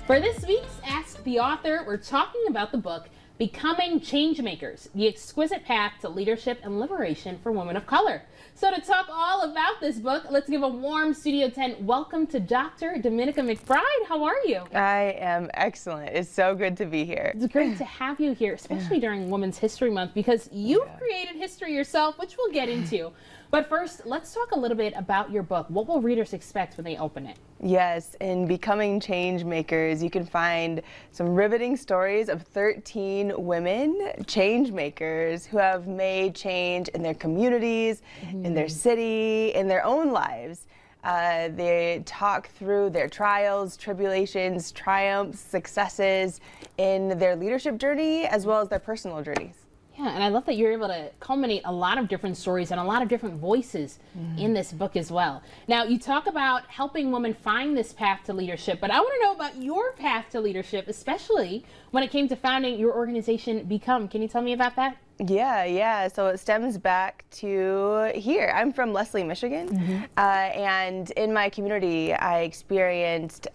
For this week's Ask the Author, we're talking about the book Becoming Changemakers, the exquisite path to leadership and liberation for women of color. So to talk all about this book, let's give a warm Studio 10 welcome to Dr. Dominica McBride. How are you? I am excellent. It's so good to be here. It's great to have you here, especially during Women's History Month, because you've created history yourself, which we'll get into. But first, let's talk a little bit about your book. What will readers expect when they open it? Yes, in Becoming Changemakers, you can find some riveting stories of 13 women change makers who have made change in their communities, in their city, in their own lives. They talk through their trials, tribulations, triumphs, successes in their leadership journey as well as their personal journeys. Yeah, and I love that you're able to culminate a lot of different stories and a lot of different voices in this book as well. Now, you talk about helping women find this path to leadership, but I want to know about your path to leadership, especially when it came to founding your organization, Become. Can you tell me about that? Yeah. So it stems back to here. I'm from Leslie, Michigan, and in my community, I experienced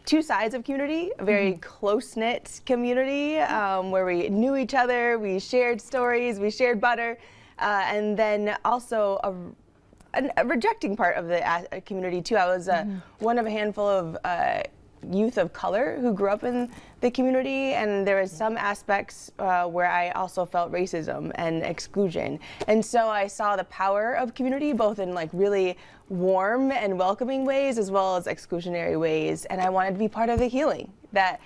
two sides of community, a very close-knit community where we knew each other, we shared stories, we shared butter, and then also a rejecting part of the community too. I was one of a handful of youth of color who grew up in the community, and there was some aspects where I also felt racism and exclusion. And so I saw the power of community both in like really warm and welcoming ways as well as exclusionary ways, and I wanted to be part of the healing that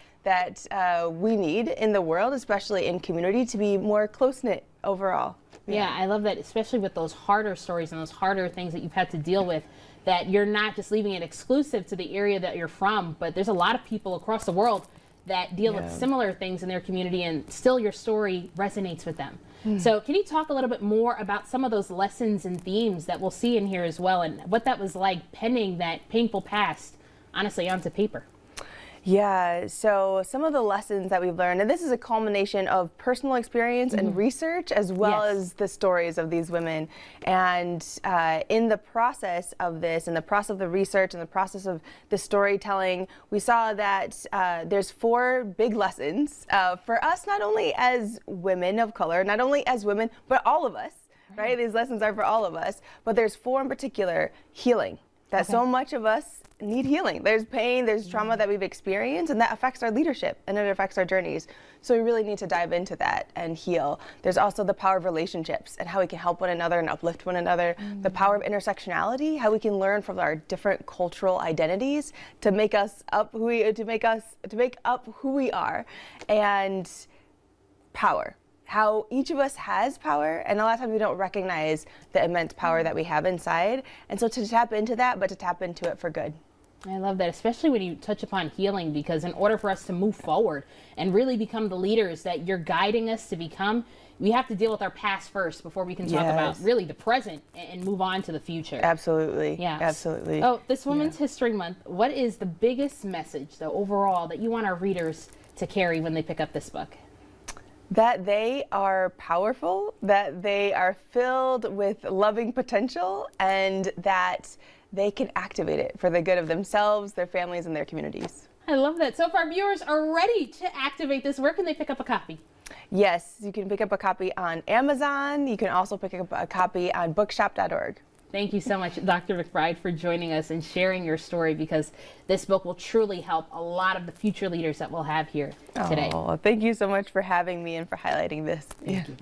we need in the world, especially in community, to be more close-knit overall. Yeah, I love that, especially with those harder stories and those harder things that you've had to deal with, that you're not just leaving it exclusive to the area that you're from, but there's a lot of people across the world that deal with similar things in their community, and still your story resonates with them. So can you talk a little bit more about some of those lessons and themes that we'll see in here as well, and what that was like penning that painful past, honestly, onto paper? Yeah, so some of the lessons that we've learned, and this is a culmination of personal experience and research as well as the stories of these women. And in the process of this, in the process of the research and the process of the storytelling, we saw that there's 4 big lessons for us, not only as women of color, not only as women, but all of us, right? These lessons are for all of us, but there's 4 in particular: healing. That so much of us need healing. There's pain, there's trauma that we've experienced, and that affects our leadership and it affects our journeys. So we really need to dive into that and heal. There's also the power of relationships and how we can help one another and uplift one another. The power of intersectionality, how we can learn from our different cultural identities to make us up who we are, and power. How each of us has power, and a lot of times we don't recognize the immense power that we have inside. And so to tap into that, but to tap into it for good. I love that, especially when you touch upon healing, because in order for us to move forward and really become the leaders that you're guiding us to become, we have to deal with our past first before we can talk about really the present and move on to the future. Absolutely. Yeah. Absolutely. Oh, this Women's History Month, what is the biggest message, though, overall, that you want our readers to carry when they pick up this book? That they are powerful, that they are filled with loving potential, and that they can activate it for the good of themselves, their families, and their communities. I love that. So if our viewers are ready to activate this, where can they pick up a copy? Yes, you can pick up a copy on Amazon. You can also pick up a copy on bookshop.org. Thank you so much, Dr. McBride, for joining us and sharing your story, because this book will truly help a lot of the future leaders that we'll have here today. Oh, thank you so much for having me and for highlighting this. Thank you.